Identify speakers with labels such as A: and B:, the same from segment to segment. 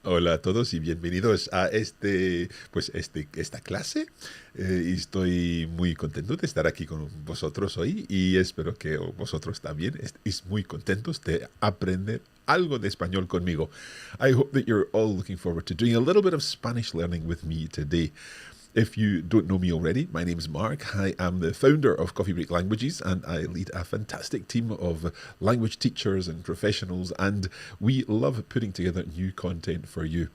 A: Hola a todos y bienvenidos a esta clase. Y estoy muy contento de estar aquí con vosotros hoy y espero que vosotros también estéis muy contentos de aprender algo de español conmigo. I hope that you're all looking forward to doing a little bit of Spanish learning with me today. If you don't know me already, my name's Mark. I am the founder of Coffee Break Languages and I lead a fantastic team of language teachers and professionals, and we love putting together new content for you.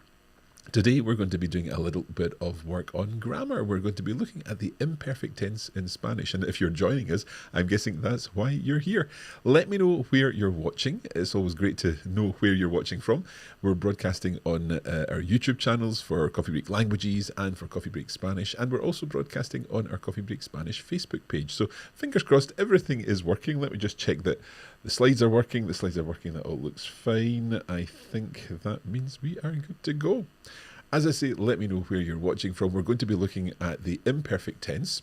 A: Today we're going to be doing a little bit of work on grammar. We're going to be looking at the imperfect tense in Spanish. And if you're joining us, I'm guessing that's why you're here. Let me know where you're watching. It's always great to know where you're watching from. We're broadcasting on our YouTube channels for Coffee Break Languages and for Coffee Break Spanish. And we're also broadcasting on our Coffee Break Spanish Facebook page. So fingers crossed, everything is working. Let me just check that the slides are working. The slides are working. That all looks fine. I think that means we are good to go. As I say, let me know where you're watching from. We're going to be looking at the imperfect tense.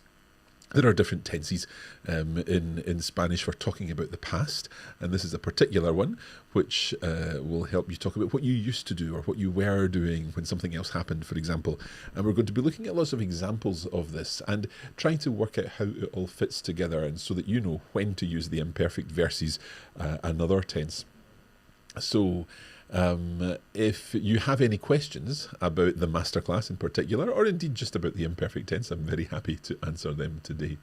A: There are different tenses in Spanish for talking about the past, and this is a particular one which will help you talk about what you used to do or what you were doing when something else happened, for example. And we're going to be looking at lots of examples of this and trying to work out how it all fits together, and so that you know when to use the imperfect versus another tense. So if you have any questions about the masterclass in particular, or indeed just about the imperfect tense, I'm very happy to answer them today.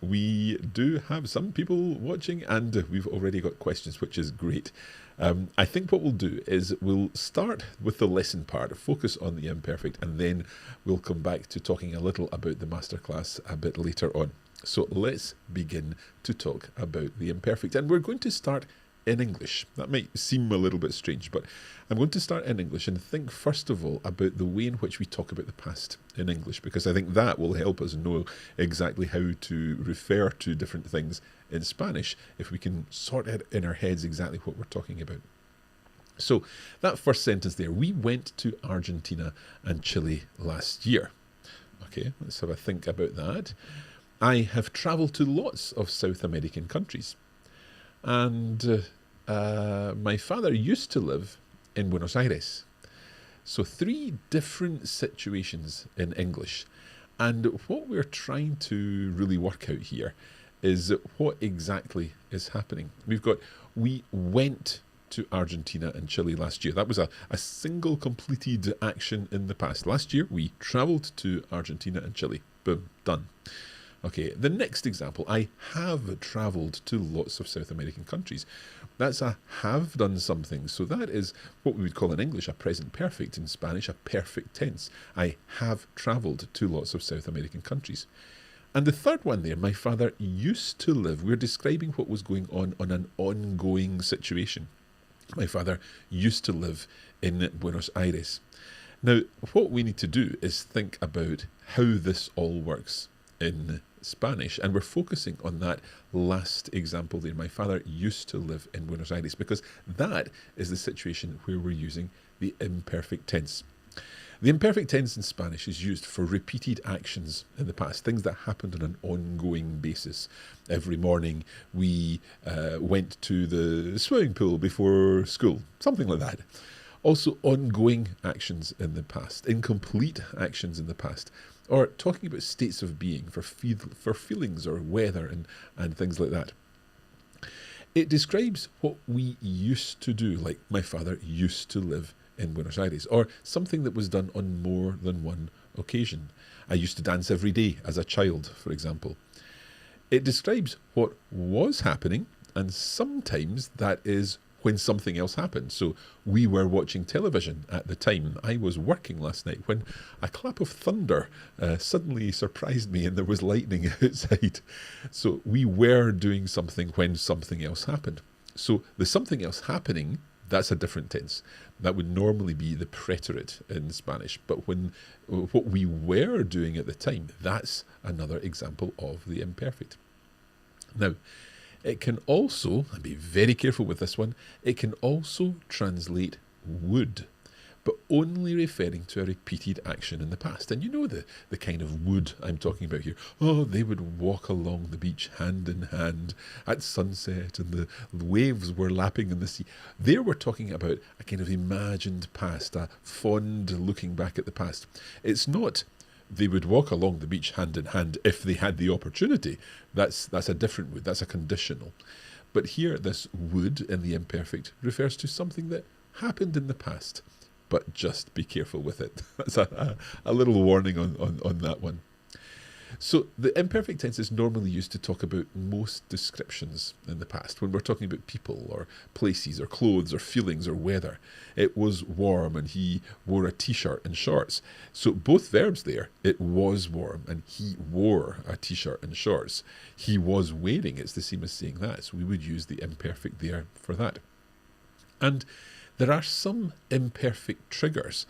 A: We do have some people watching and we've already got questions, which is great. I think what we'll do is we'll start with the lesson part, focus on the imperfect, and then we'll come back to talking a little about the masterclass a bit later on. So let's begin to talk about the imperfect. And we're going to start in English. That might seem a little bit strange, but I'm going to start in English and think first of all about the way in which we talk about the past in English, because I think that will help us know exactly how to refer to different things in Spanish if we can sort out in our heads exactly what we're talking about. So that first sentence there, we went to Argentina and Chile last year. Okay, let's have a think about that. I have travelled to lots of South American countries. And my father used to live in Buenos Aires. So 3 different situations in English. And what we're trying to really work out here is what exactly is happening. We've got, we went to Argentina and Chile last year. That was a single completed action in the past. Last year, we travelled to Argentina and Chile. Boom, done. Okay, the next example, I have travelled to lots of South American countries. That's a have done something. So that is what we would call in English a present perfect, in Spanish a perfect tense. I have travelled to lots of South American countries. And the third one there, my father used to live. We're describing what was going on an ongoing situation. My father used to live in Buenos Aires. Now, what we need to do is think about how this all works in Spanish, and we're focusing on that last example there. My father used to live in Buenos Aires, because that is the situation where we're using the imperfect tense. The imperfect tense in Spanish is used for repeated actions in the past, things that happened on an ongoing basis. Every morning we went to the swimming pool before school, something like that. Also ongoing actions in the past, incomplete actions in the past, or talking about states of being for feelings or weather and things like that. It describes what we used to do, like my father used to live in Buenos Aires, or something that was done on more than one occasion. I used to dance every day as a child, for example. It describes what was happening, and sometimes that is when something else happened. So we were watching television at the time. I was working last night when a clap of thunder suddenly surprised me and there was lightning outside. So we were doing something when something else happened. So the something else happening, that's a different tense. That would normally be the preterite in Spanish. But when what we were doing at the time, that's another example of the imperfect. Now, it can also, and be very careful with this one, it can also translate would. but only referring to a repeated action in the past. And you know the kind of would I'm talking about here. Oh, they would walk along the beach hand in hand at sunset, and the waves were lapping in the sea. There we're talking about a kind of imagined past, a fond looking back at the past. It's not they would walk along the beach hand in hand if they had the opportunity. That's a different would. That's a conditional. But here, this would in the imperfect refers to something that happened in the past, but just be careful with it. That's a little warning on that one. So the imperfect tense is normally used to talk about most descriptions in the past. When we're talking about people or places or clothes or feelings or weather. It was warm and he wore a t-shirt and shorts. So both verbs there, it was warm and he wore a t-shirt and shorts. He was wearing, it's the same as saying that. So we would use the imperfect there for that. And there are some imperfect triggers.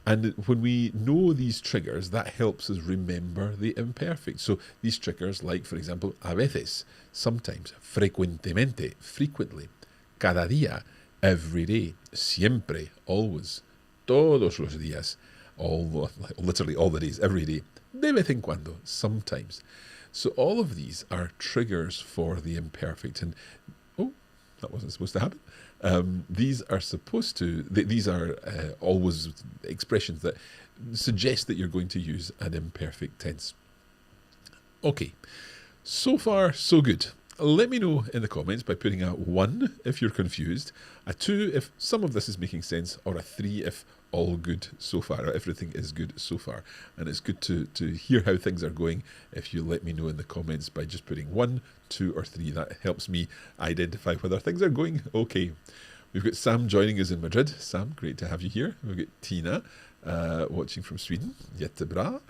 A: And when we know these triggers, that helps us remember the imperfect. So these triggers, like, for example, a veces, sometimes, frecuentemente, frequently, cada día, every day, siempre, always, todos los días, literally all the days, every day, de vez en cuando, sometimes. So all of these are triggers for the imperfect. And, oh, that wasn't supposed to happen. These are supposed to, these are always expressions that suggest that you're going to use an imperfect tense. Okay, so far so good. Let me know in the comments by putting a 1 if you're confused, a 2 if some of this is making sense, or a 3 if all good so far, or everything is good so far. And it's good to hear how things are going if you let me know in the comments by just putting 1, 2 or 3. That helps me identify whether things are going okay. We've got Sam joining us in Madrid. Sam, great to have you here. We've got Tina watching from Sweden. Jättebra.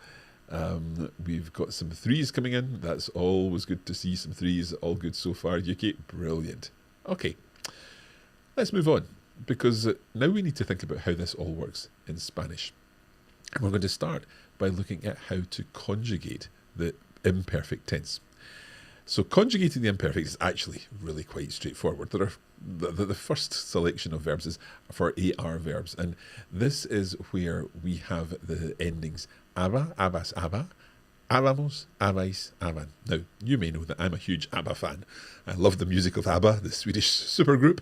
A: We've got some 3s coming in. That's always good to see some 3s. All good so far. Yuki, brilliant. Okay, let's move on, because now we need to think about how this all works in Spanish. And we're going to start by looking at how to conjugate the imperfect tense. So conjugating the imperfect is actually really quite straightforward. There are the first selection of verbs is for AR verbs, and this is where we have the endings aba, abas, aba, habamos, habais, haban. Now, you may know that I'm a huge ABBA fan. I love the music of ABBA, the Swedish supergroup.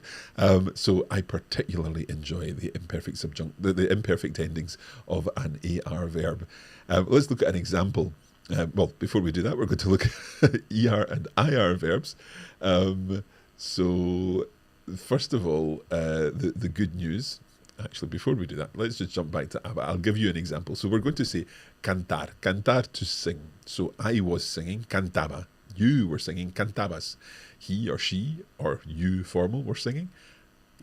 A: So I particularly enjoy the imperfect the imperfect endings of an AR verb. Let's look at an example. Well, before we do that, we're going to look at ER and IR verbs. So, first of all, the good news. Actually, before we do that, let's just jump back to ABBA. I'll give you an example. So we're going to say cantar. Cantar, to sing. So I was singing, cantaba. You were singing, cantabas. He or she or you, formal, were singing,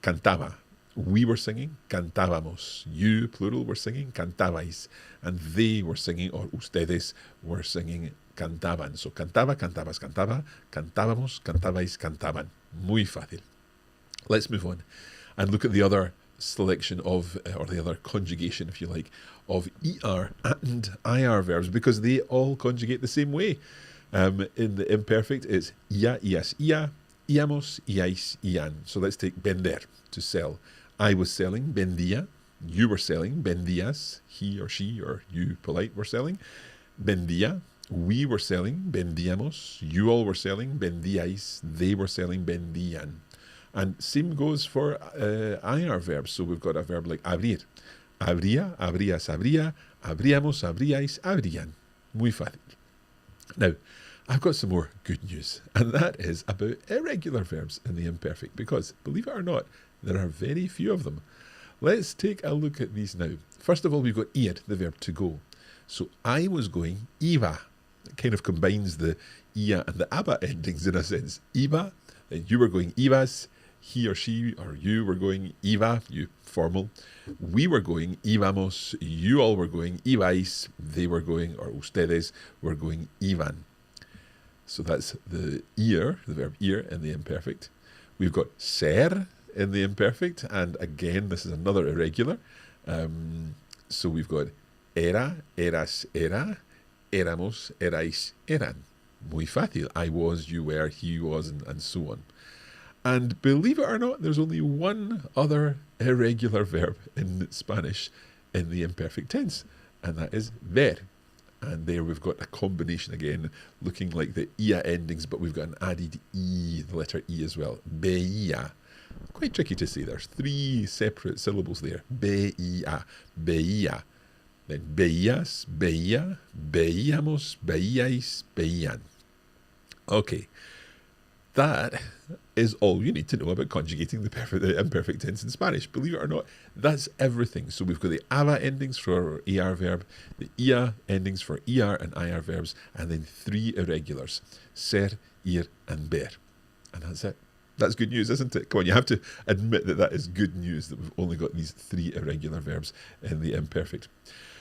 A: cantaba. We were singing, cantábamos. You, plural, were singing, cantabais. And they were singing, or ustedes were singing, cantaban. So cantaba, cantabas, cantaba, cantábamos, cantabais, cantaban. Muy fácil. Let's move on and look at the other selection of, or the other conjugation, if you like, of ER and IR verbs, because they all conjugate the same way. In the imperfect, it's ia, ias, ia, íamos, iais, ian. So let's take vender, to sell. I was selling, vendía. You were selling, vendías. He or she or you, polite, were selling, vendía. We were selling, vendíamos. You all were selling, vendíais. They were selling, vendían. And same goes for IR verbs. So we've got a verb like abrir. Abría, abrías, abría, abríamos, abríais, abrían. Muy fácil. Now, I've got some more good news, and that is about irregular verbs in the imperfect, because, believe it or not, there are very few of them. Let's take a look at these now. First of all, we've got ir, the verb to go. So I was going, iba. It kind of combines the ia and the aba endings in a sense. Iba, and you were going ibas. He or she or you were going iba, you, formal. We were going íbamos. You all were going ibais. They were going, or ustedes were going iban. So that's the ir, the verb ir in the imperfect. We've got ser in the imperfect, and again, this is another irregular. So we've got era, eras, era, éramos, erais, eran. Muy fácil. I was, you were, he was, and so on. And believe it or not, there's only one other irregular verb in Spanish in the imperfect tense, and that is ver. And there we've got a combination again, looking like the ia endings, but we've got an added e, the letter e as well. Veía. Quite tricky to say. There's three separate syllables there. Veía, veía. Then veías, veía, veíamos, veíais, veían. Okay. That is all you need to know about conjugating the imperfect tense in Spanish. Believe it or not, that's everything. So we've got the ava endings for our ER verb, the ia endings for ER and IR verbs, and then three irregulars, ser, ir, and ver. And that's it. That's good news, isn't it? Come on, you have to admit that that is good news, that we've only got these three irregular verbs in the imperfect.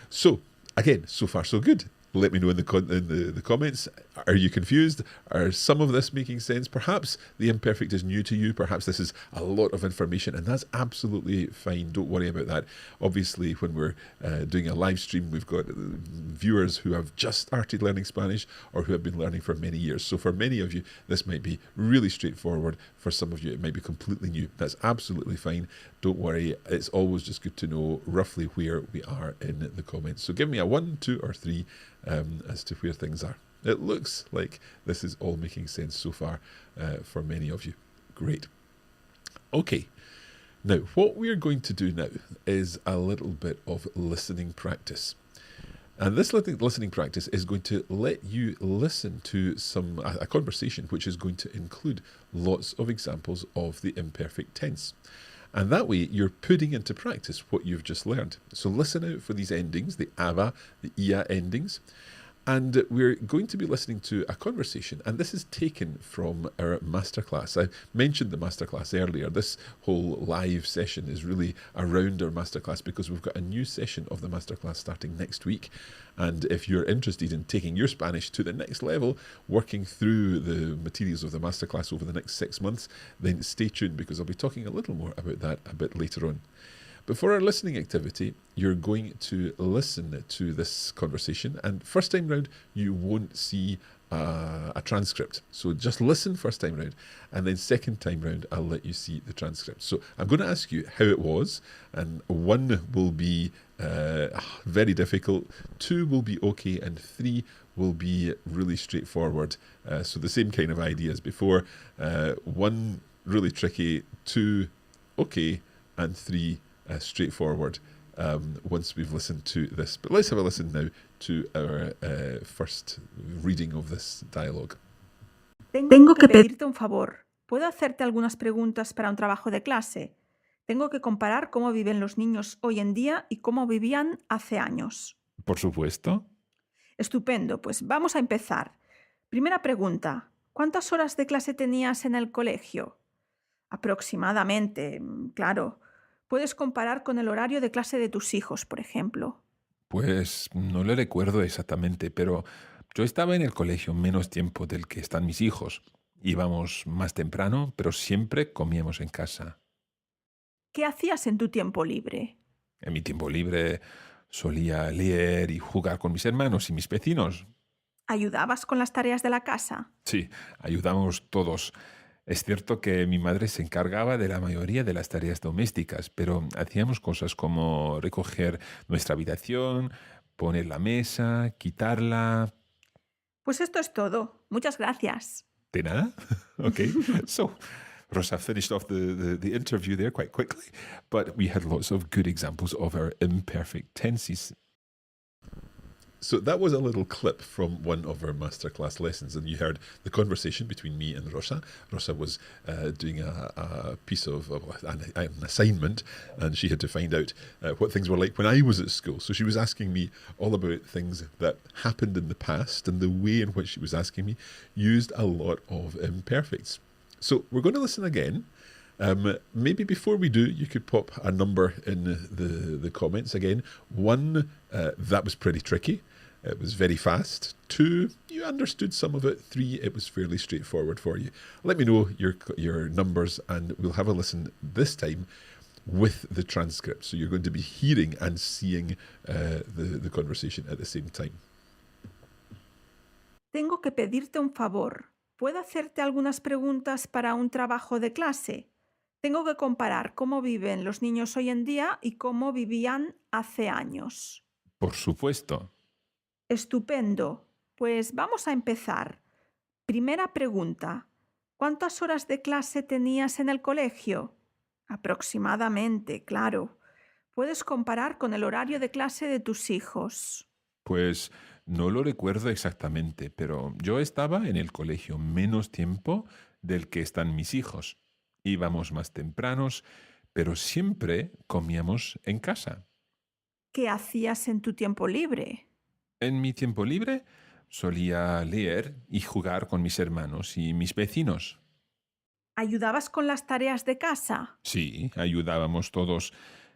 A: So, again, so far so good. Let me know in the comments. Are you confused? Are some of this making sense? Perhaps the imperfect is new to you. Perhaps this is a lot of information, and that's absolutely fine. Don't worry about that. Obviously, when we're doing a live stream, we've got viewers who have just started learning Spanish or who have been learning for many years. So for many of you, this might be really straightforward. For some of you, it might be completely new. That's absolutely fine. Don't worry. It's always just good to know roughly where we are in the comments. So give me a 1, 2, or 3 as to where things are. It looks like this is all making sense so far for many of you. Great. Okay. Now, what we're going to do now is a little bit of listening practice. And this listening practice is going to let you listen to a conversation which is going to include lots of examples of the imperfect tense. And that way, you're putting into practice what you've just learned. So listen out for these endings, the ava, the ia endings. And we're going to be listening to a conversation, and this is taken from our masterclass. I mentioned the masterclass earlier. This whole live session is really around our masterclass because we've got a new session of the masterclass starting next week. And if you're interested in taking your Spanish to the next level, working through the materials of the masterclass over the next 6 months, then stay tuned because I'll be talking a little more about that a bit later on. But for our listening activity, you're going to listen to this conversation, and first time round, you won't see a transcript. So just listen first time round, and then second time round, I'll let you see the transcript. So I'm going to ask you how it was, and 1 will be very difficult, 2 will be okay, and 3 will be really straightforward. So the same kind of idea as before. 1 really tricky, 2 okay, and 3 straightforward once we've listened to this. But let's have a listen now to our first reading of this dialogue.
B: Tengo que pedirte un favor. ¿Puedo hacerte algunas preguntas para un trabajo de clase? Tengo que comparar cómo viven los niños hoy en día y cómo vivían hace años.
A: Por supuesto.
B: Estupendo, pues vamos a empezar. Primera pregunta. ¿Cuántas horas de clase tenías en el colegio? Aproximadamente, claro. Puedes comparar con el horario de clase de tus hijos, por ejemplo.
C: Pues no le recuerdo exactamente, pero yo estaba en el colegio menos tiempo del que están mis hijos. Íbamos más temprano, pero siempre comíamos en casa.
B: ¿Qué hacías en tu tiempo libre?
C: En mi tiempo libre solía leer y jugar con mis hermanos y mis vecinos.
B: ¿Ayudabas con las tareas de la casa?
C: Sí, ayudamos todos. Es cierto que mi madre se encargaba de la mayoría de las tareas domésticas, pero hacíamos cosas como recoger nuestra habitación, poner la mesa, quitarla.
B: Pues esto es todo. Muchas gracias.
C: De nada? Okay. So, Rosa finished off the interview there quite quickly, but we had lots of good examples of our imperfect tenses.
A: So that was a little clip from one of our masterclass lessons, and you heard the conversation between me and Rosa. Rosa was doing a piece of an assignment, and she had to find out what things were like when I was at school. So she was asking me all about things that happened in the past, and the way in which she was asking me used a lot of imperfects. So we're going to listen again. Maybe before we do, you could pop a number in the comments again. 1, that was pretty tricky. It was very fast. 2, you understood some of it. 3, it was fairly straightforward for you. Let me know your numbers, and we'll have a listen this time with the transcript. So you're going to be hearing and seeing the conversation at the same time.
B: Tengo que pedirte un favor. ¿Puedo hacerte algunas preguntas para un trabajo de clase? Tengo que comparar cómo viven los niños hoy en día y cómo vivían hace años.
C: Por supuesto.
B: Estupendo. Pues vamos a empezar. Primera pregunta. ¿Cuántas horas de clase tenías en el colegio? Aproximadamente, claro. Puedes comparar con el horario de clase de tus hijos.
C: Pues no lo recuerdo exactamente, pero yo estaba en el colegio menos tiempo del que están mis hijos. Íbamos más tempranos, pero siempre comíamos en casa.
B: ¿Qué hacías en tu tiempo libre?
C: En mi tiempo libre solía leer y jugar con mis hermanos y mis vecinos.
B: ¿Ayudabas con las tareas de casa?
C: Sí, ayudábamos todos.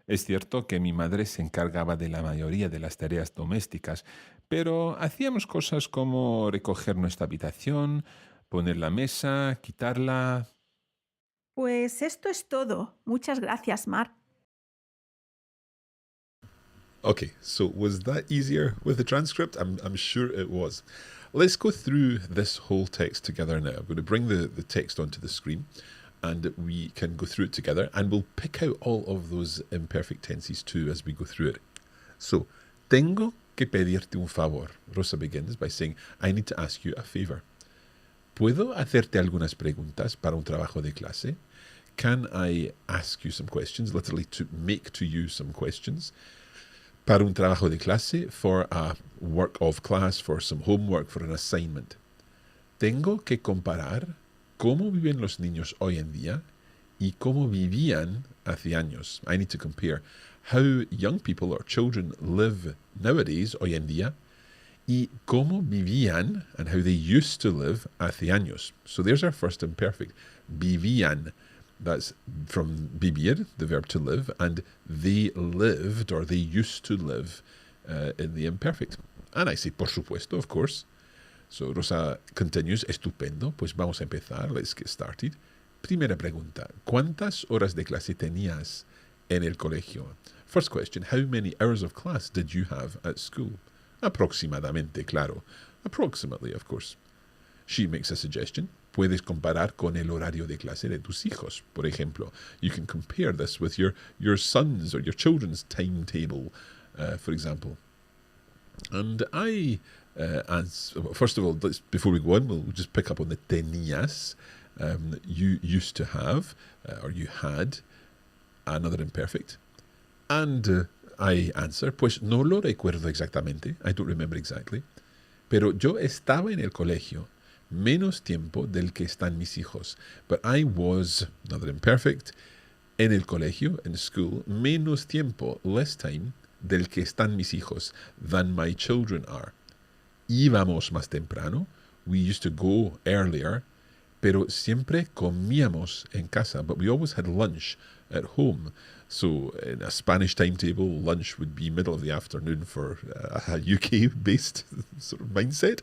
C: Es cierto que mi madre se encargaba de la mayoría de las tareas domésticas, pero hacíamos cosas como recoger nuestra habitación, poner la mesa, quitarla.
B: Pues esto es todo. Muchas gracias, Mar.
A: Okay, so was that easier with the transcript? I'm sure it was. Let's go through this whole text together now. I'm going to bring the text onto the screen and we can go through it together and we'll pick out all of those imperfect tenses too as we go through it. So, tengo que pedirte un favor. Rosa begins by saying, I need to ask you a favor. ¿Puedo hacerte algunas preguntas para un trabajo de clase? Can I ask you some questions? Literally, to make to you some questions. Para un trabajo de clase, for a work of class, for some homework, for an assignment. Tengo que comparar cómo viven los niños hoy en día y cómo vivían hace años. I need to compare how young people or children live nowadays, hoy en día, y cómo vivían and how they used to live hace años. So there's our first imperfect. Vivían. That's from vivir, the verb to live, and they lived or they used to live in the imperfect. And I say, por supuesto, of course. So Rosa continues, estupendo, pues vamos a empezar, let's get started. Primera pregunta, ¿cuántas horas de clase tenías en el colegio? First question, how many hours of class did you have at school? Aproximadamente, claro. Approximately, of course. She makes a suggestion. Puedes comparar con el horario de clase de tus hijos. Por ejemplo, you can compare this with your son's or your children's timetable, for example. And I, first of all, before we go on, we'll just pick up on the tenías. You used to have, or you had, another imperfect. And I answer, pues no lo recuerdo exactamente. I don't remember exactly. Pero yo estaba en el colegio menos tiempo del que están mis hijos. But I was, another imperfect, en el colegio, in school, menos tiempo, less time, del que están mis hijos, than my children are. Íbamos más temprano, we used to go earlier, pero siempre comíamos en casa, but we always had lunch at home. So in a Spanish timetable, lunch would be middle of the afternoon for a UK-based sort of mindset.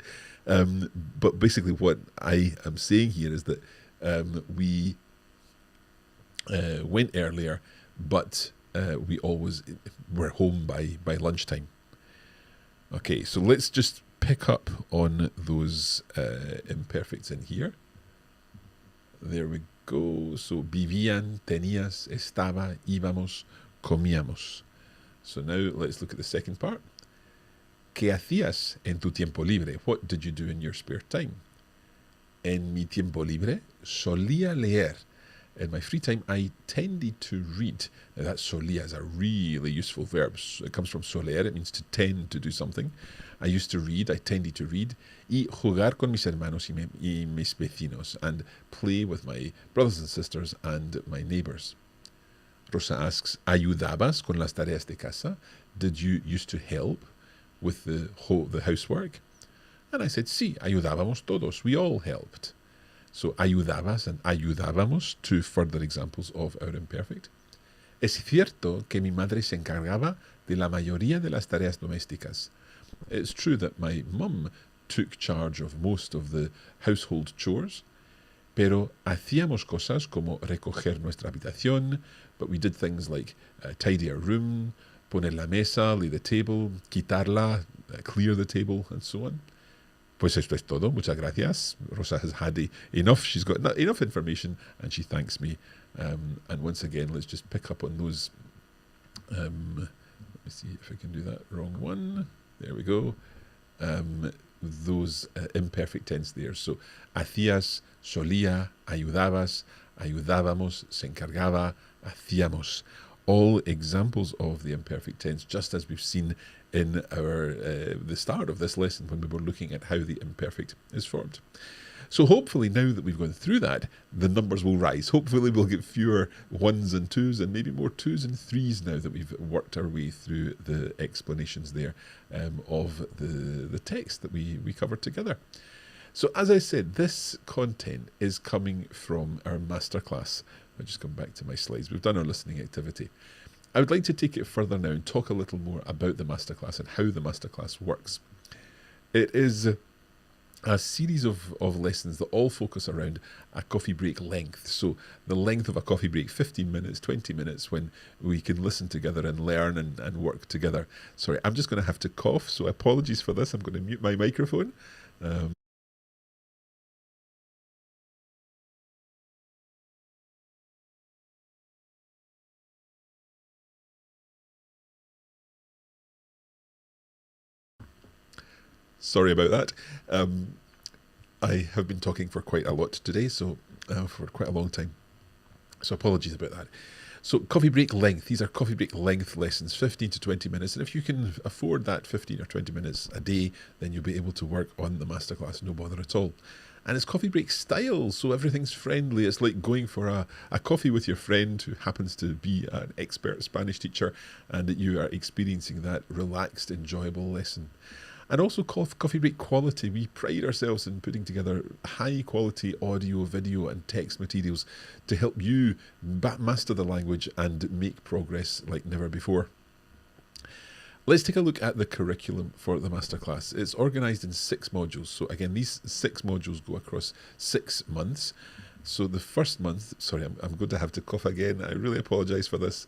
A: But basically what I am saying here is that we went earlier, but we always were home by lunchtime. Okay, so let's just pick up on those imperfects in here. There we go. So vivían, tenías, estaba, íbamos, comíamos. So now let's look at the second part. ¿Qué hacías en tu tiempo libre? What did you do in your spare time? En mi tiempo libre solía leer. In my free time, I tended to read. Now that solía is a really useful verb. It comes from soler. It means to tend to do something. I used to read. I tended to read. Y jugar con mis hermanos y mis vecinos. And play with my brothers and sisters and my neighbors. Rosa asks, ¿ayudabas con las tareas de casa? Did you used to help with the housework? And I said, sí, ayudábamos todos. We all helped. So, ayudabas and ayudábamos, two further examples of our imperfect. Es cierto que mi madre se encargaba de la mayoría de las tareas domésticas. It's true that my mum took charge of most of the household chores, pero hacíamos cosas como recoger nuestra habitación, but we did things like tidy our room, poner la mesa, lay the table, quitarla, clear the table, and so on. Pues esto es todo. Muchas gracias. Rosa has had enough. She's got enough information, and she thanks me. And once again, let's just pick up on those. Let me see if I can do that. Wrong one. There we go. Those imperfect tense there. So, hacías, solía, ayudabas, ayudábamos, se encargaba, hacíamos. All examples of the imperfect tense, just as we've seen in our the start of this lesson when we were looking at how the imperfect is formed. So hopefully now that we've gone through that, the numbers will rise. Hopefully we'll get fewer ones and twos and maybe more twos and threes now that we've worked our way through the explanations there of the text that we covered together. So as I said, this content is coming from our masterclass. I'll just come back to my slides. We've done our listening activity. I would like to take it further now and talk a little more about the masterclass and how the masterclass works. It is a series of lessons that all focus around a coffee break length. So the length of a coffee break, 15 minutes, 20 minutes, when we can listen together and learn and work together. Sorry, I'm just going to have to cough, so apologies for this. I'm going to mute my microphone. Sorry about that. I have been talking for quite a lot today, so for quite a long time. So apologies about that. So coffee break length. These are coffee break length lessons, 15 to 20 minutes. And if you can afford that 15 or 20 minutes a day, then you'll be able to work on the masterclass, no bother at all. And it's coffee break style, so everything's friendly. It's like going for a coffee with your friend who happens to be an expert Spanish teacher, and that you are experiencing that relaxed, enjoyable lesson. And also coffee break quality. We pride ourselves in putting together high quality audio, video and text materials to help you master the language and make progress like never before. Let's take a look at the curriculum for the masterclass. It's organised in 6 modules. So again, these 6 modules go across 6 months. So the first month, sorry, I'm going to have to cough again. I really apologise for this.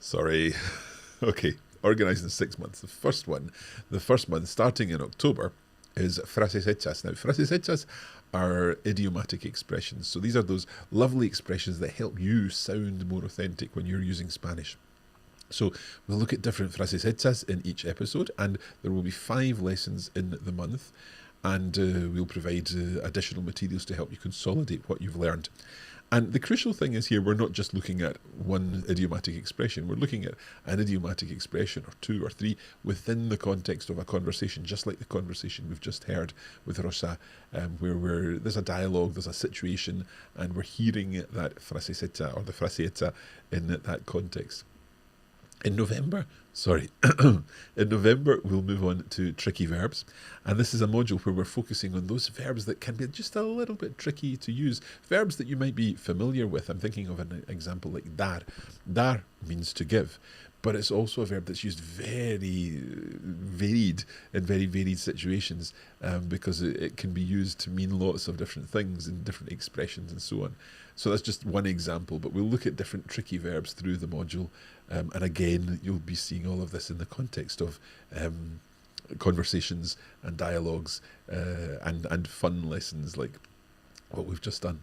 A: Sorry. Okay, organised in 6 months. The first month, starting in October, is frases hechas. Now, frases hechas are idiomatic expressions. So these are those lovely expressions that help you sound more authentic when you're using Spanish. So we'll look at different frases hechas in each episode, and there will be 5 lessons in the month, and we'll provide additional materials to help you consolidate what you've learned. And the crucial thing is here, we're not just looking at one idiomatic expression. We're looking at an idiomatic expression or 2 or 3 within the context of a conversation, just like the conversation we've just heard with Rosa, where there's a dialogue, there's a situation, and we're hearing that frasecita or the fraseta in that context. In November, we'll move on to tricky verbs. And this is a module where we're focusing on those verbs that can be just a little bit tricky to use. Verbs that you might be familiar with. I'm thinking of an example like dar. Dar means to give, but it's also a verb that's used very varied in very varied situations because it can be used to mean lots of different things in different expressions and so on. So that's just one example, but we'll look at different tricky verbs through the module. And again, you'll be seeing all of this in the context of conversations and dialogues and fun lessons like what we've just done.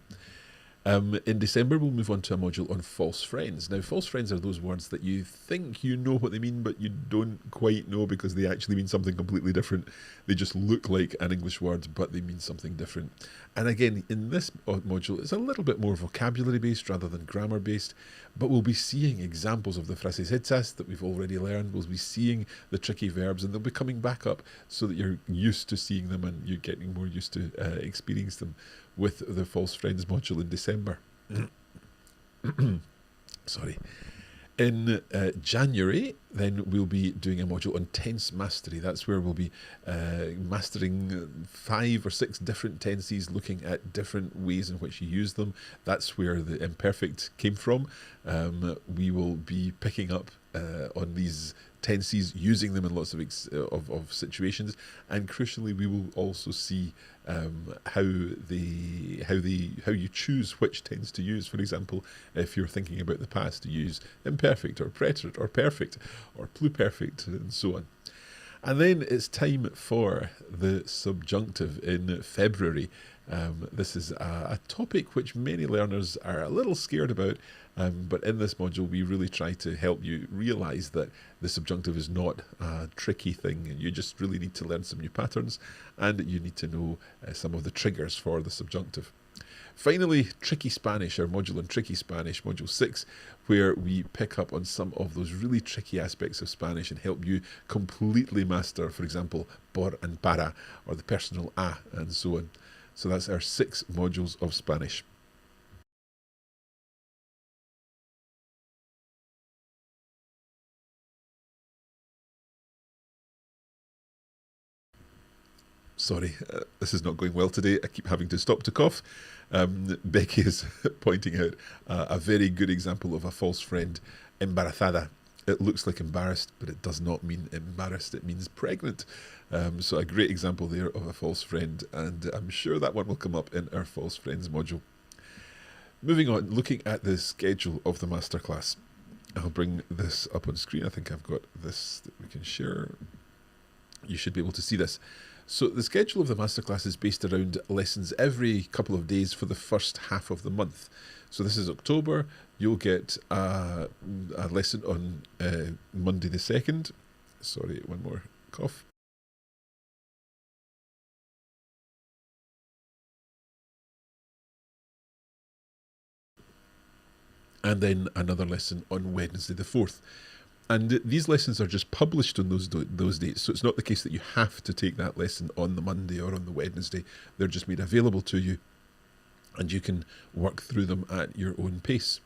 A: In December, we'll move on to a module on false friends. Now, false friends are those words that you think you know what they mean, but you don't quite know because they actually mean something completely different. They just look like an English word, but they mean something different. And again, in this module, it's a little bit more vocabulary-based rather than grammar-based, but we'll be seeing examples of the frases hechas that we've already learned. We'll be seeing the tricky verbs, and they'll be coming back up so that you're used to seeing them and you're getting more used to experience them with the false friends module in December. Sorry. In January, then we'll be doing a module on tense mastery. That's where we'll be mastering 5 or 6 different tenses, looking at different ways in which you use them. That's where the imperfect came from. We will be picking up on these tenses, using them in lots of situations, and crucially, we will also see how you choose which tense to use. For example, if you're thinking about the past, to use imperfect or preterite or perfect or pluperfect and so on. And then it's time for the subjunctive in February. This is a topic which many learners are a little scared about, but in this module we really try to help you realise that the subjunctive is not a tricky thing. You just really need to learn some new patterns, and you need to know some of the triggers for the subjunctive. Finally, Tricky Spanish, our module on Tricky Spanish, Module 6, where we pick up on some of those really tricky aspects of Spanish and help you completely master, for example, por and para, or the personal a, and so on. So that's our 6 modules of Spanish. Sorry, this is not going well today. I keep having to stop to cough. Becky is pointing out a very good example of a false friend, embarazada. It looks like embarrassed, but it does not mean embarrassed. It means pregnant. So a great example there of a false friend, and I'm sure that one will come up in our false friends module. Moving on, looking at the schedule of the masterclass. I'll bring this up on screen. I think I've got this that we can share. You should be able to see this. So the schedule of the masterclass is based around lessons every couple of days for the first half of the month. So this is October. You'll get a lesson on Monday the 2nd. Sorry, one more cough. And then another lesson on Wednesday the 4th. And these lessons are just published on those dates, so it's not the case that you have to take that lesson on the Monday or on the Wednesday. They're just made available to you, and you can work through them at your own pace.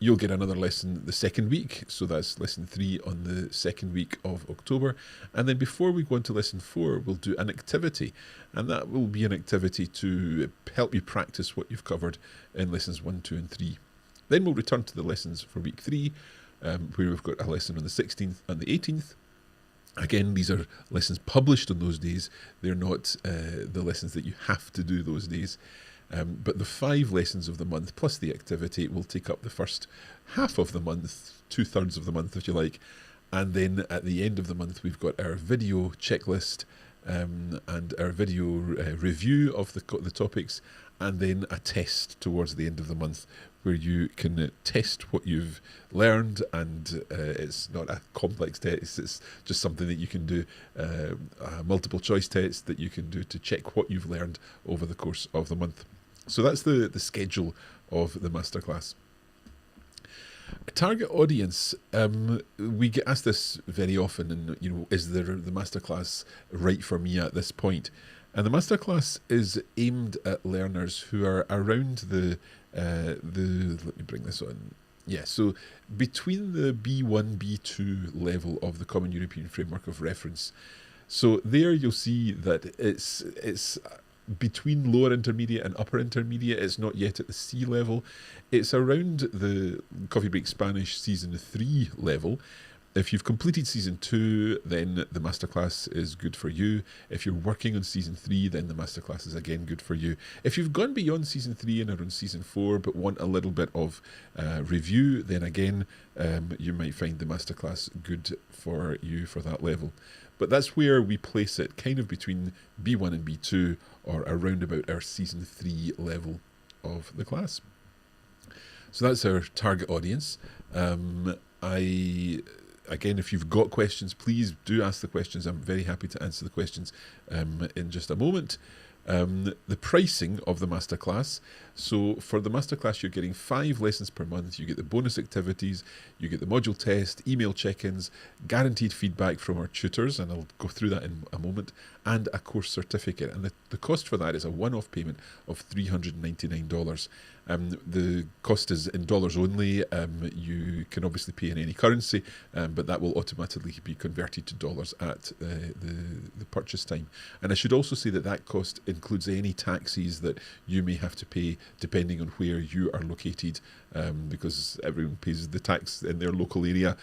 A: You'll get another lesson the second week, so that's lesson 3 on the second week of October. And then before we go on to lesson 4, we'll do an activity, and that will be an activity to help you practice what you've covered in lessons 1, 2, and 3. Then we'll return to the lessons for week 3, where we've got a lesson on the 16th and the 18th. Again, these are lessons published on those days. They're not the lessons that you have to do those days. But the 5 lessons of the month plus the activity will take up the first half of the month, 2/3 of the month if you like. And then at the end of the month we've got our video checklist and our video review of the topics, and then a test towards the end of the month where you can test what you've learned, and it's not a complex test, it's just something that you can do, a multiple choice test that you can do to check what you've learned over the course of the month. So that's the schedule of the masterclass. Target audience, we get asked this very often, and is the masterclass right for me at this point? And the masterclass is aimed at learners who are around let me bring this on. Yeah, so between the B1, B2 level of the Common European Framework of Reference. So there you'll see that it's between lower intermediate and upper intermediate. It's not yet at the C level. It's around the Coffee Break Spanish Season 3 level. If you've completed Season 2, then the masterclass is good for you. If you're working on Season 3, then the masterclass is again good for you. If you've gone beyond Season 3 and are on Season 4 but want a little bit of review, then again you might find the masterclass good for you for that level. But that's where we place it, kind of between B1 and B2, or around about our Season 3 level of the class. So that's our target audience. Again, if you've got questions, please do ask the questions. I'm very happy to answer the questions in just a moment. The pricing of the masterclass. So for the masterclass, you're getting 5 lessons per month. You get the bonus activities, you get the module test, email check-ins, guaranteed feedback from our tutors, and I'll go through that in a moment, and a course certificate. And the cost for that is a one-off payment of $399. The cost is in dollars only. You can obviously pay in any currency, but that will automatically be converted to dollars at the purchase time. And I should also say that cost includes any taxes that you may have to pay depending on where you are located, because everyone pays the tax in their local area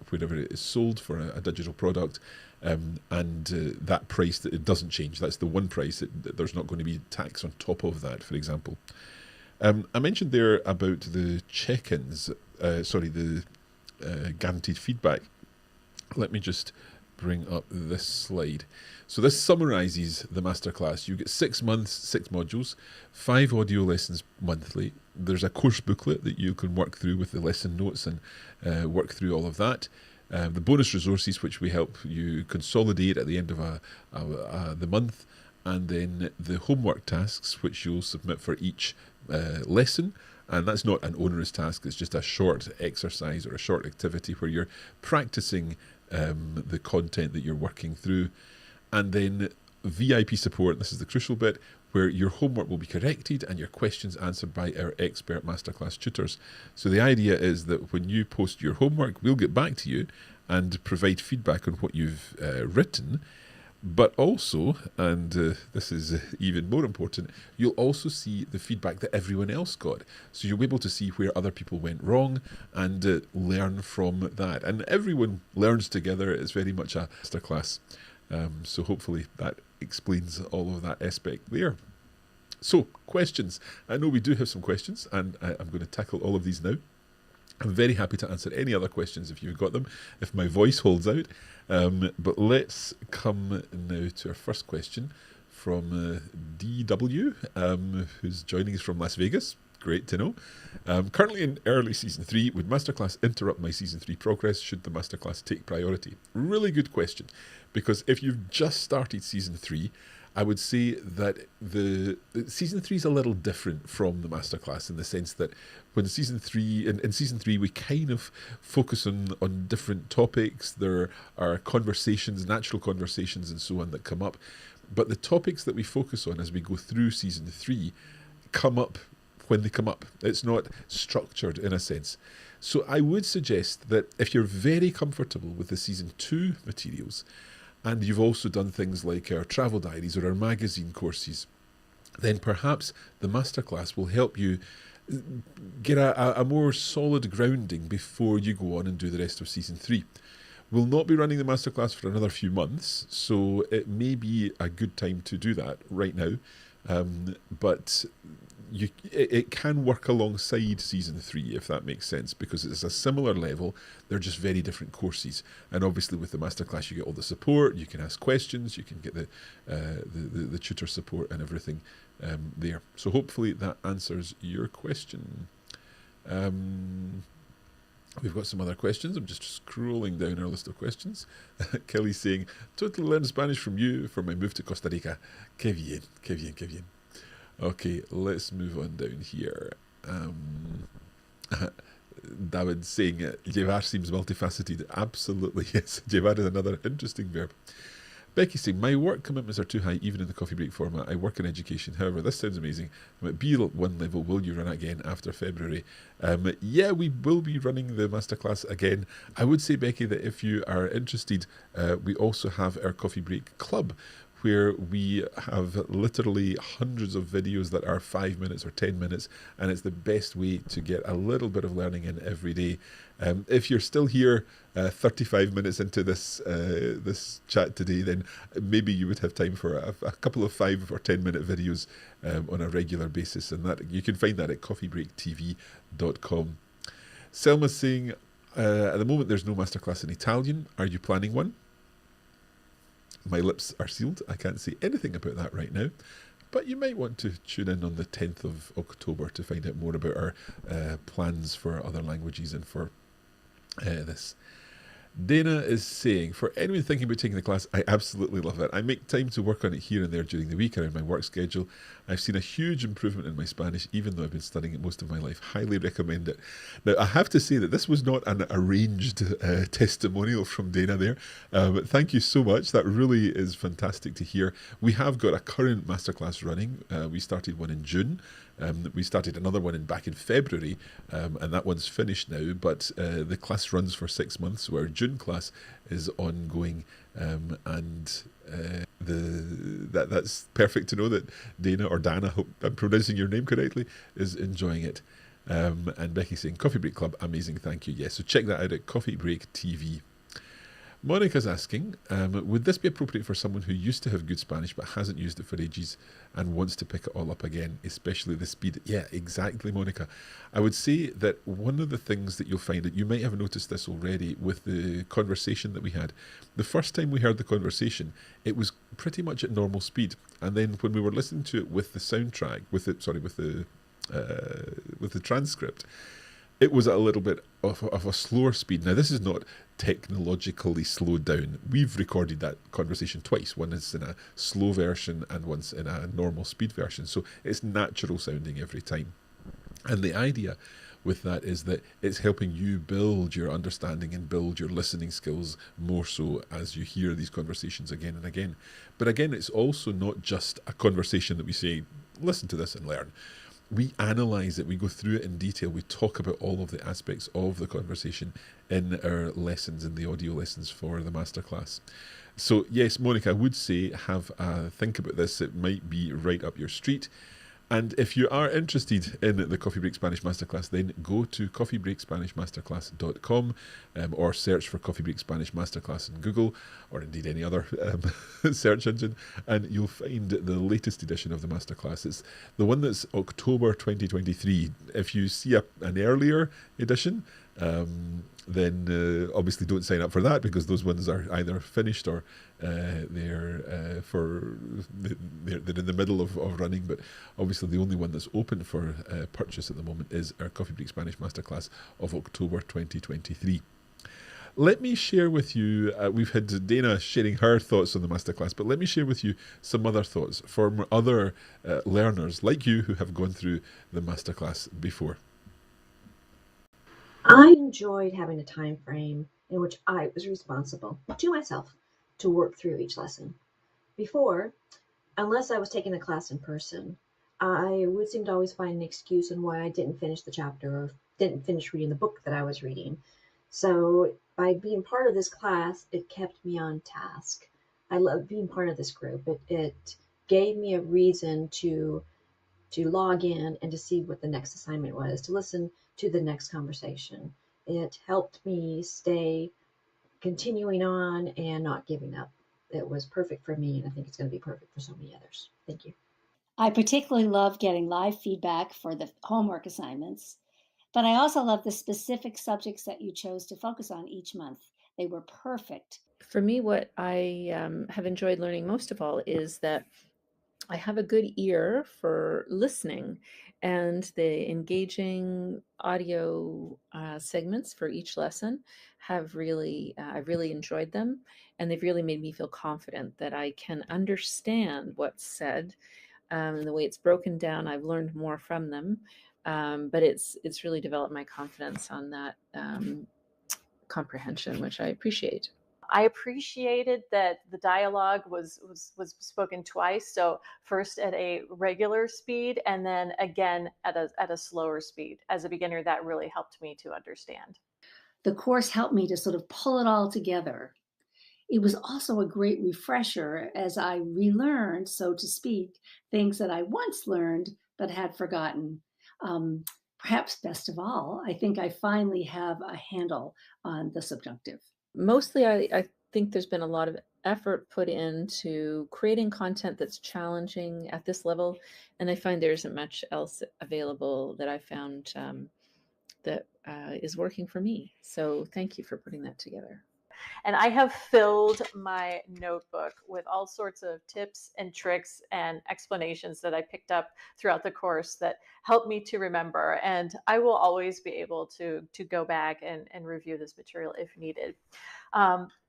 A: wherever it is sold for a digital product. That price, that it doesn't change. That's the one price. There's not going to be tax on top of that, for example. I mentioned there about the check-ins, the guaranteed feedback. Let me just bring up this slide. So this summarizes the masterclass. You get 6 months, 6 modules, 5 audio lessons monthly. There's a course booklet that you can work through with the lesson notes and work through all of that. The bonus resources, which we help you consolidate at the end of the month, and then the homework tasks, which you'll submit for each lesson. And that's not an onerous task, it's just a short exercise or a short activity where you're practicing the content that you're working through. And then VIP support, this is the crucial bit, where your homework will be corrected and your questions answered by our expert masterclass tutors. So the idea is that when you post your homework, we'll get back to you and provide feedback on what you've written. But also, and this is even more important, you'll also see the feedback that everyone else got. So you'll be able to see where other people went wrong and learn from that. And everyone learns together. It's very much a masterclass. So hopefully that explains all of that aspect there. So, questions. I know we do have some questions, and I'm going to tackle all of these now. I'm very happy to answer any other questions if you've got them, if my voice holds out. But let's come now to our first question from DW, who's joining us from Las Vegas. Great to know. Currently in early Season 3, would Masterclass interrupt my Season 3 progress? Should the Masterclass take priority? Really good question, because if you've just started Season 3, I would say that the Season 3 is a little different from the Masterclass in the sense that when Season 3, in Season 3, we kind of focus on different topics. There are conversations, natural conversations and so on that come up. But the topics that we focus on as we go through Season 3 come up when they come up. It's not structured in a sense. So I would suggest that if you're very comfortable with the Season 2 materials, and you've also done things like our travel diaries or our magazine courses, then perhaps the masterclass will help you get a more solid grounding before you go on and do the rest of Season 3. We'll not be running the masterclass for another few months, so it may be a good time to do that right now. But it can work alongside Season 3, if that makes sense, because it's a similar level. They're just very different courses. And obviously with the masterclass, you get all the support, you can ask questions, you can get the tutor support and everything there. So hopefully that answers your question. We've got some other questions. I'm just scrolling down our list of questions. Kelly's saying, totally learned Spanish from you for my move to Costa Rica. Que bien, que bien, que bien. Okay, let's move on down here. David saying, llevar seems multifaceted. Absolutely, yes. Llevar is another interesting verb. Becky saying, my work commitments are too high even in the coffee break format. I work in education. However, this sounds amazing. I'm at B1 level. Will you run it again after February? Yeah, we will be running the masterclass again. I would say, Becky, that if you are interested, we also have our coffee break club, where we have literally hundreds of videos that are 5 minutes or 10 minutes, and it's the best way to get a little bit of learning in every day. If you're still here 35 minutes into this chat today, then maybe you would have time for a couple of 5 or 10 minute videos on a regular basis, and that you can find that at coffeebreaktv.com. Selma's saying, at the moment there's no masterclass in Italian. Are you planning one? My lips are sealed. I can't say anything about that right now. But you might want to tune in on the 10th of October to find out more about our plans for other languages and for this. Dana is saying, for anyone thinking about taking the class, I absolutely love it. I make time to work on it here and there during the week around my work schedule. I've seen a huge improvement in my Spanish, even though I've been studying it most of my life. Highly recommend it. Now, I have to say that this was not an arranged testimonial from Dana there, but thank you so much. That really is fantastic to hear. We have got a current masterclass running. We started one in June. We started another one back in February, and that one's finished now. But the class runs for 6 months, so our June class is ongoing, and that's perfect to know that Dana, or Dana, hope I'm pronouncing your name correctly, is enjoying it. And Becky's saying, Coffee Break Club, amazing, thank you. Yes, so check that out at Coffee Break TV. Monica's asking, would this be appropriate for someone who used to have good Spanish but hasn't used it for ages and wants to pick it all up again, especially the speed? Yeah, exactly, Monica. I would say that one of the things that you'll find, that you might have noticed this already with the conversation that we had. The first time we heard the conversation, it was pretty much at normal speed. And then when we were listening to it with the soundtrack, with the transcript, it was at a little bit of a slower speed. Now, this is not technologically slowed down. We've recorded that conversation twice. One is in a slow version and once in a normal speed version. So it's natural sounding every time. And the idea with that is that it's helping you build your understanding and build your listening skills more so as you hear these conversations again and again. But again, it's also not just a conversation that we say, listen to this and learn. We analyse it, we go through it in detail, we talk about all of the aspects of the conversation in our lessons, in the audio lessons for the masterclass. So yes, Monica, I would say have a think about this. It might be right up your street. And if you are interested in the Coffee Break Spanish Masterclass, then go to coffeebreakspanishmasterclass.com or search for Coffee Break Spanish Masterclass in Google, or indeed any other search engine, and you'll find the latest edition of the Masterclass. It's the one that's October 2023. If you see an earlier edition, then obviously don't sign up for that, because those ones are either finished or they're in the middle of running. But obviously the only one that's open for purchase at the moment is our Coffee Break Spanish Masterclass of October 2023. Let me share with you, we've had Dana sharing her thoughts on the masterclass, but let me share with you some other thoughts from other learners like you who have gone through the masterclass before.
D: I enjoyed having a time frame in which I was responsible to myself to work through each lesson. Before, unless I was taking the class in person, I would seem to always find an excuse on why I didn't finish the chapter or didn't finish reading the book that I was reading. So by being part of this class, it kept me on task. I love being part of this group. It gave me a reason to log in and to see what the next assignment was, to listen to the next conversation. It helped me stay continuing on and not giving up. It was perfect for me, and I think it's going to be perfect for so many others. Thank you.
E: I particularly love getting live feedback for the homework assignments, but I also love the specific subjects that you chose to focus on each month. They were perfect.
F: For me, what I have enjoyed learning most of all is that I have a good ear for listening, and the engaging audio segments for each lesson have really, I've really enjoyed them, and they've really made me feel confident that I can understand what's said. And the way it's broken down, I've learned more from them, but it's really developed my confidence on that comprehension, which I appreciate.
G: I appreciated that the dialogue was spoken twice. So first at a regular speed and then again at a slower speed. As a beginner, that really helped me to understand.
E: The course helped me to sort of pull it all together. It was also a great refresher as I relearned, so to speak, things that I once learned but had forgotten. Perhaps best of all, I think I finally have a handle on the subjunctive.
F: Mostly, I think there's been a lot of effort put into creating content that's challenging at this level, and I find there isn't much else available that I found that is working for me. So thank you for putting that together.
G: And I have filled my notebook with all sorts of tips and tricks and explanations that I picked up throughout the course that help me to remember. And I will always be able to go back and review this material if needed.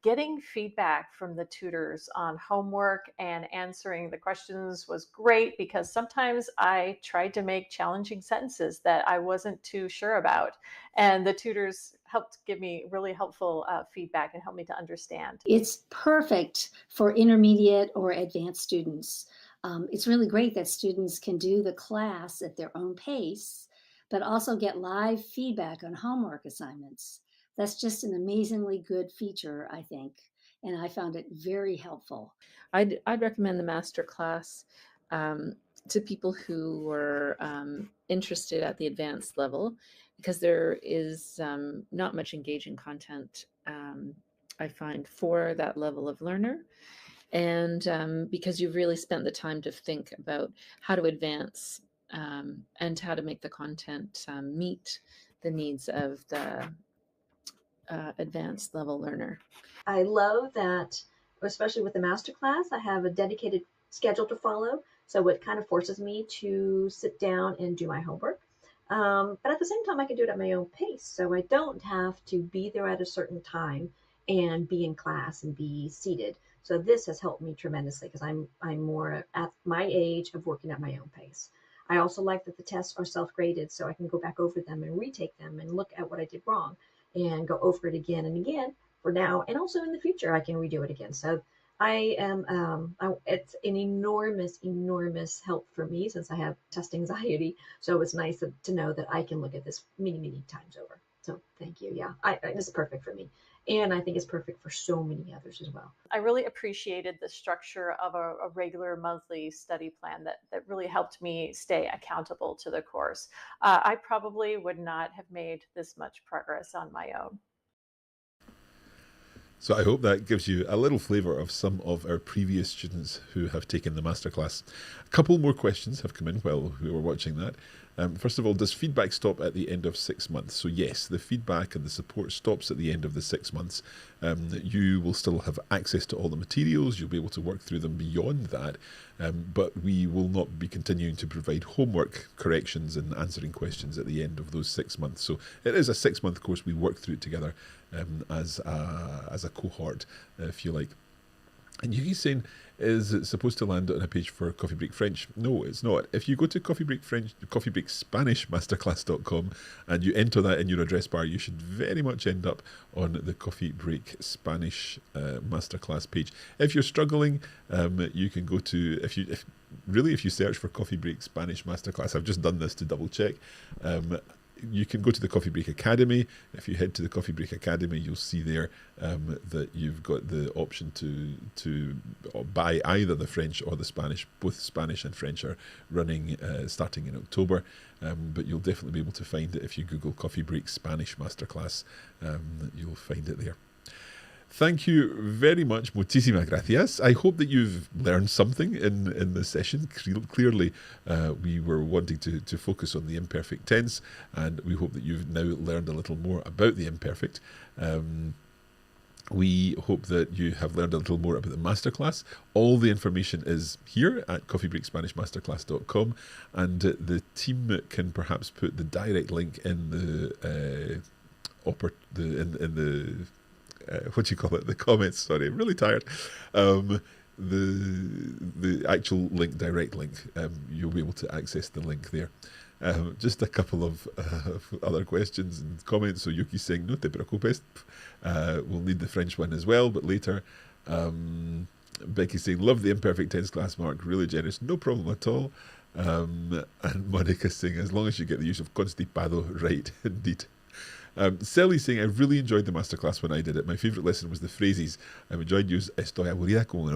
G: Getting feedback from the tutors on homework and answering the questions was great, because sometimes I tried to make challenging sentences that I wasn't too sure about. And the tutors helped give me really helpful feedback and help me to understand.
E: It's perfect for intermediate or advanced students. It's really great that students can do the class at their own pace, but also get live feedback on homework assignments. That's just an amazingly good feature, I think, and I found it very helpful.
F: I'd recommend the masterclass to people who were interested at the advanced level, because there is not much engaging content, I find, for that level of learner. And because you've really spent the time to think about how to advance and how to make the content meet the needs of the advanced level learner.
D: I love that, especially with the masterclass, I have a dedicated schedule to follow. So it kind of forces me to sit down and do my homework. But at the same time, I can do it at my own pace. So I don't have to be there at a certain time and be in class and be seated. So this has helped me tremendously, because I'm more at my age of working at my own pace. I also like that the tests are self-graded, so I can go back over them and retake them and look at what I did wrong and go over it again and again. For now, and also in the future, I can redo it again. So I am, it's an enormous help for me, since I have test anxiety. So it's nice to know that I can look at this many times over. So thank you. Yeah, this is perfect for me. And I think it's perfect for so many others as well.
G: I really appreciated the structure of a regular monthly study plan that really helped me stay accountable to the course. I probably would not have made this much progress on my own.
A: So I hope that gives you a little flavour of some of our previous students who have taken the masterclass. A couple more questions have come in while we were watching that. First of all, does feedback stop at the end of 6 months? So yes, the feedback and the support stops at the end of the 6 months. You will still have access to all the materials. You'll be able to work through them beyond that. But we will not be continuing to provide homework corrections and answering questions at the end of those 6 months. So it is a 6-month course. We work through it together as a cohort, if you like. And Yuki's saying, is it supposed to land on a page for Coffee Break French? No, it's not. If you go to Coffee Break Spanish Masterclass.com and you enter that in your address bar, you should very much end up on the Coffee Break Spanish Masterclass page. If you're struggling, you can go to, if you search for Coffee Break Spanish Masterclass, I've just done this to double check. You can go to the Coffee Break Academy. If you head to the Coffee Break Academy, you'll see there that you've got the option to buy either the French or the Spanish. Both Spanish and French are running starting in October, but you'll definitely be able to find it if you Google Coffee Break Spanish Masterclass. You'll find it there. Thank you very much. Muchísimas gracias. I hope that you've learned something in this session. Clearly, we were wanting to focus on the imperfect tense, and we hope that you've now learned a little more about the imperfect. We hope that you have learned a little more about the masterclass. All the information is here at coffeebreakspanishmasterclass.com, and the team can perhaps put the direct link in the what do you call it? The comments. Sorry, I'm really tired. The actual link, direct link. You'll be able to access the link there. Just a couple of other questions and comments. So Yuki's saying, no te preocupes. We'll need the French one as well, but later. Becky's saying, love the imperfect tense class, Mark. Really generous. No problem at all. And Monica's saying, as long as you get the use of constipado right, indeed. Sally's saying, I really enjoyed the masterclass when I did it. My favourite lesson was the phrases. I've enjoyed use estoy aburrida como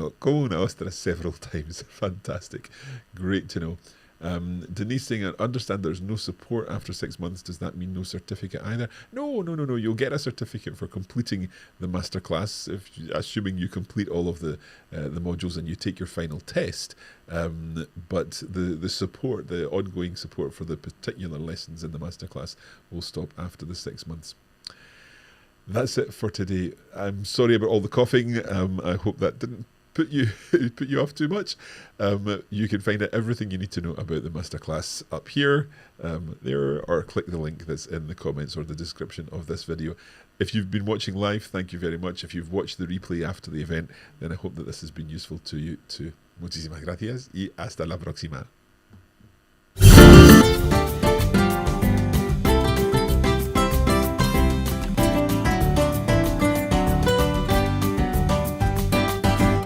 A: una ostra several times. Fantastic. Great to know. Denise saying, I understand there's no support after 6 months. Does that mean no certificate either? No. You'll get a certificate for completing the masterclass, assuming you complete all of the modules and you take your final test. But the support, the ongoing support for the particular lessons in the masterclass will stop after the 6 months. That's it for today. I'm sorry about all the coughing. I hope that didn't put you put you off too much, you can find out everything you need to know about the masterclass up here, there, or click the link that's in the comments or the description of this video. If you've been watching live, thank you very much. If you've watched the replay after the event, then I hope that this has been useful to you too. Muchísimas gracias y hasta la próxima.